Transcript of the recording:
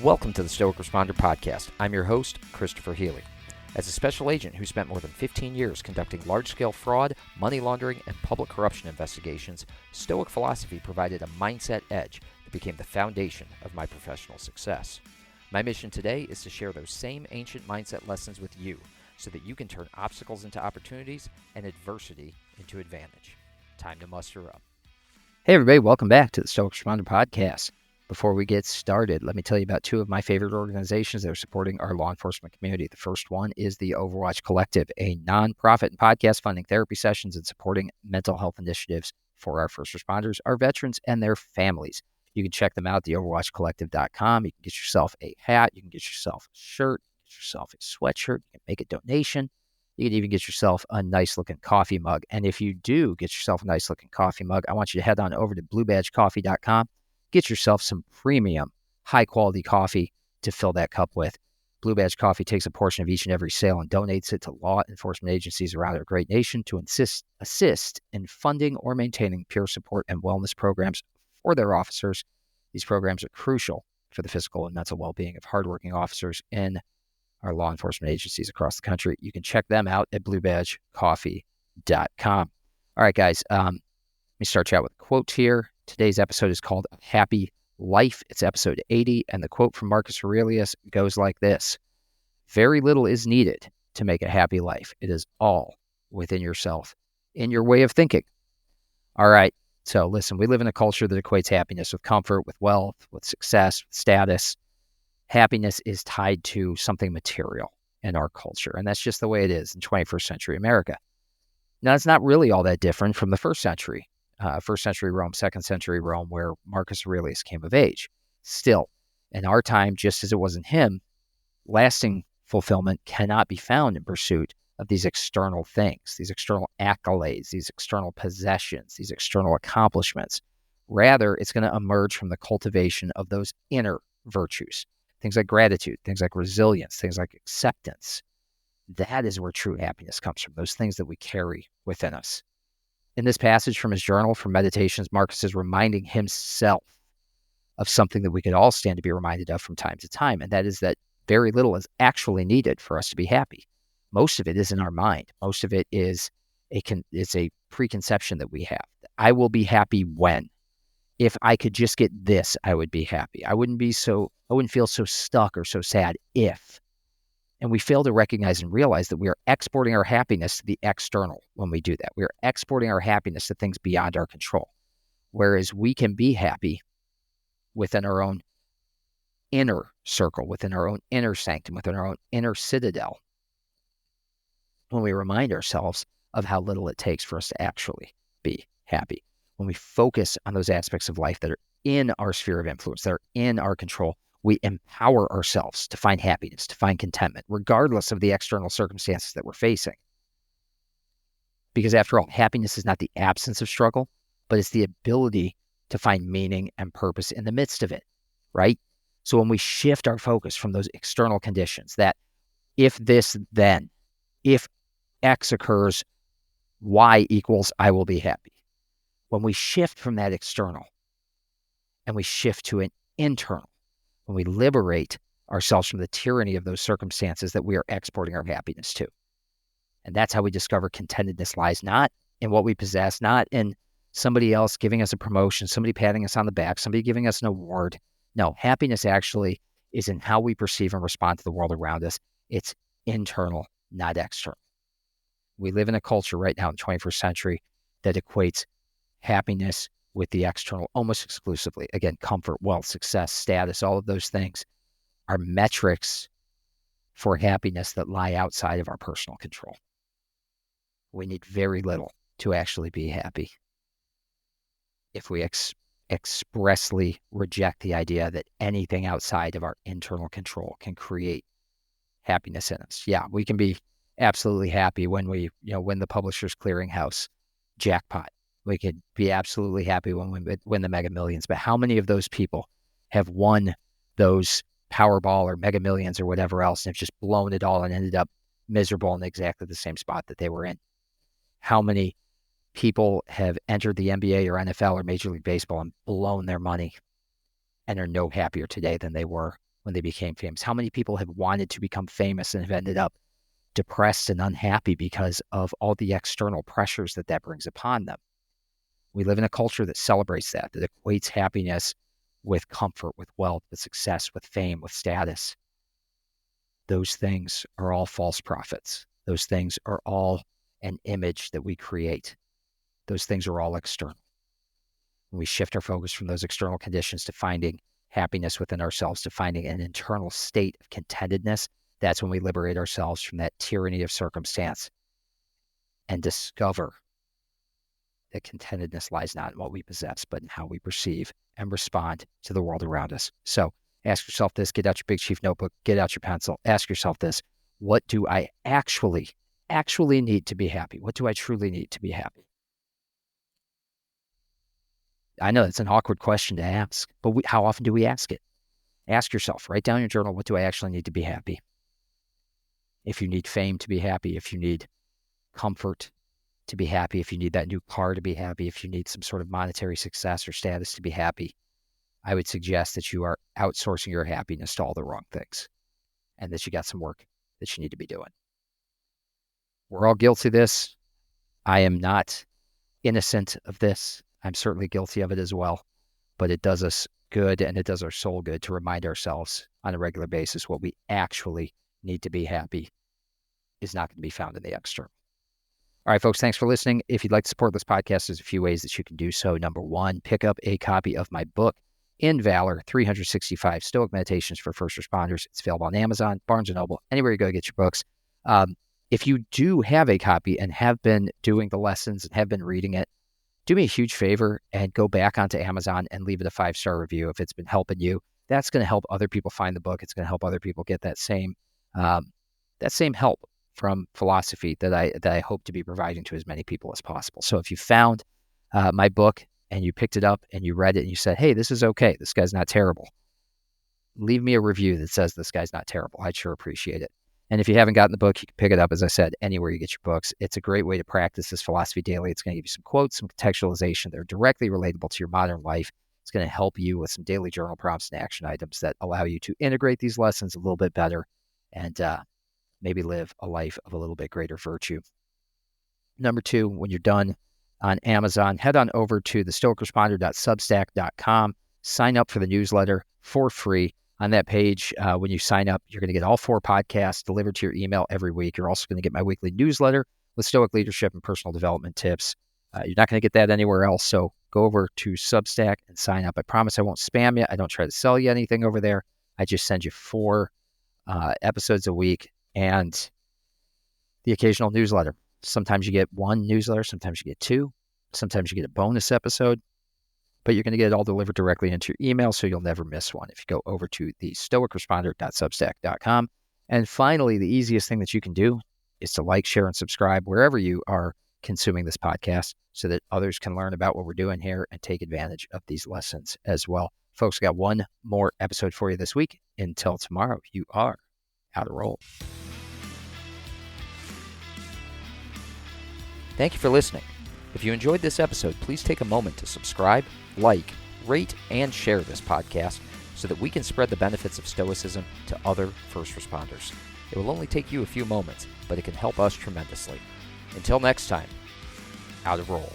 Welcome to the Stoic Responder Podcast. I'm your host, Christopher Healy. As a special agent who spent more than 15 years conducting large-scale fraud, money laundering, and public corruption investigations, Stoic philosophy provided a mindset edge that became the foundation of my professional success. My mission today is to share those same ancient mindset lessons with you so that you can turn obstacles into opportunities and adversity into advantage. Time to muster up. Hey everybody, welcome back to the Stoic Responder Podcast. Before we get started, let me tell you about two of my favorite organizations that are supporting our law enforcement community. The first one is the Overwatch Collective, a nonprofit and podcast funding therapy sessions and supporting mental health initiatives for our first responders, our veterans, and their families. You can check them out at theoverwatchcollective.com. You can get yourself a hat. You can get yourself a shirt, get yourself a sweatshirt. You can make a donation. You can even get yourself a nice-looking coffee mug. And if you do get yourself a nice-looking coffee mug, I want you to head on over to bluebadgecoffee.com. Get yourself some premium, high-quality coffee to fill that cup with. Blue Badge Coffee takes a portion of each and every sale and donates it to law enforcement agencies around our great nation to assist in funding or maintaining peer support and wellness programs for their officers. These programs are crucial for the physical and mental well-being of hardworking officers in our law enforcement agencies across the country. You can check them out at bluebadgecoffee.com. All right, guys, let me start you out with a quote here. Today's episode is called Happy Life. It's episode 80, and the quote from Marcus Aurelius goes like this: "Very little is needed to make a happy life. It is all within yourself, in your way of thinking." All right, so listen, we live in a culture that equates happiness with comfort, with wealth, with success, with status. Happiness is tied to something material in our culture, and that's just the way it is in 21st century America. Now, it's not really all that different from the first century Rome, second century Rome, where Marcus Aurelius came of age. Still, in our time, just as it was in him, lasting fulfillment cannot be found in pursuit of these external things, these external accolades, these external possessions, these external accomplishments. Rather, it's going to emerge from the cultivation of those inner virtues, things like gratitude, things like resilience, things like acceptance. That is where true happiness comes from, those things that we carry within us. In this passage from his journal, from Meditations, Marcus is reminding himself of something that we could all stand to be reminded of from time to time, and that is that very little is actually needed for us to be happy. Most of it is in our mind. Most of it is a preconception that we have. I will be happy when. If I could just get this, I would be happy. I wouldn't feel so stuck or so sad if. And we fail to recognize and realize that we are exporting our happiness to the external when we do that. We are exporting our happiness to things beyond our control. Whereas we can be happy within our own inner circle, within our own inner sanctum, within our own inner citadel, when we remind ourselves of how little it takes for us to actually be happy. When we focus on those aspects of life that are in our sphere of influence, that are in our control, we empower ourselves to find happiness, to find contentment, regardless of the external circumstances that we're facing. Because after all, happiness is not the absence of struggle, but it's the ability to find meaning and purpose in the midst of it, right? So when we shift our focus from those external conditions, that if this, then, if X occurs, Y equals I will be happy. When we shift from that external and we shift to an internal, when we liberate ourselves from the tyranny of those circumstances that we are exporting our happiness to. And that's how we discover contentedness lies not in what we possess, not in somebody else giving us a promotion, somebody patting us on the back, somebody giving us an award. No, happiness actually is in how we perceive and respond to the world around us. It's internal, not external. We live in a culture right now in the 21st century that equates happiness with the external almost exclusively. Again, comfort, wealth, success, status, all of those things are metrics for happiness that lie outside of our personal control. We need very little to actually be happy. If we expressly reject the idea that anything outside of our internal control can create happiness in us. Yeah, we can be absolutely happy when we, win the Publishers Clearinghouse jackpot. We could be absolutely happy when we win the Mega Millions. But how many of those people have won those Powerball or Mega Millions or whatever else and have just blown it all and ended up miserable in exactly the same spot that they were in? How many people have entered the NBA or NFL or Major League Baseball and blown their money and are no happier today than they were when they became famous? How many people have wanted to become famous and have ended up depressed and unhappy because of all the external pressures that brings upon them? We live in a culture that celebrates that equates happiness with comfort, with wealth, with success, with fame, with status. Those things are all false prophets. Those things are all an image that we create. Those things are all external. When we shift our focus from those external conditions to finding happiness within ourselves, to finding an internal state of contentedness, that's when we liberate ourselves from that tyranny of circumstance and discover that contentedness lies not in what we possess, but in how we perceive and respond to the world around us. So ask yourself this, get out your Big Chief notebook, get out your pencil, ask yourself this: what do I actually need to be happy? What do I truly need to be happy? I know it's an awkward question to ask, but how often do we ask it? Ask yourself, write down in your journal, what do I actually need to be happy? If you need fame to be happy, if you need comfort to be happy, if you need that new car to be happy, if you need some sort of monetary success or status to be happy, I would suggest that you are outsourcing your happiness to all the wrong things and that you got some work that you need to be doing. We're all guilty of this. I am not innocent of this. I'm certainly guilty of it as well, but it does us good and it does our soul good to remind ourselves on a regular basis what we actually need to be happy is not going to be found in the external. All right, folks, thanks for listening. If you'd like to support this podcast, there's a few ways that you can do so. Number one, pick up a copy of my book, In Valor, 365 Stoic Meditations for First Responders. It's available on Amazon, Barnes & Noble, anywhere you go to get your books. If you do have a copy and have been doing the lessons and have been reading it, do me a huge favor and go back onto Amazon and leave it a 5-star review if it's been helping you. That's going to help other people find the book. It's going to help other people get that same help from philosophy that I hope to be providing to as many people as possible. So if you found my book and you picked it up and you read it and you said, hey, this is okay, this guy's not terrible, leave me a review that says this guy's not terrible. I'd sure appreciate it. And if you haven't gotten the book, you can pick it up, as I said, anywhere you get your books. It's a great way to practice this philosophy daily. It's going to give you some quotes, some contextualization that are directly relatable to your modern life. It's going to help you with some daily journal prompts and action items that allow you to integrate these lessons a little bit better and maybe live a life of a little bit greater virtue. Number two, when you're done on Amazon, head on over to thestoicresponder.substack.com. Sign up for the newsletter for free. On that page, when you sign up, you're going to get all 4 podcasts delivered to your email every week. You're also going to get my weekly newsletter with Stoic leadership and personal development tips. You're not going to get that anywhere else, so go over to Substack and sign up. I promise I won't spam you. I don't try to sell you anything over there. I just send you 4 episodes a week and the occasional newsletter. Sometimes you get 1 newsletter, sometimes you get 2, sometimes you get a bonus episode. But you're going to get it all delivered directly into your email, so you'll never miss one if you go over to the stoicresponder.substack.com. And finally, the easiest thing that you can do is to like, share, and subscribe wherever you are consuming this podcast so that others can learn about what we're doing here and take advantage of these lessons as well. Folks, got 1 more episode for you this week. Until tomorrow, you are out of roll. Thank you for listening. If you enjoyed this episode, please take a moment to subscribe, like, rate, and share this podcast so that we can spread the benefits of Stoicism to other first responders. It will only take you a few moments, but it can help us tremendously. Until next time, out of roll.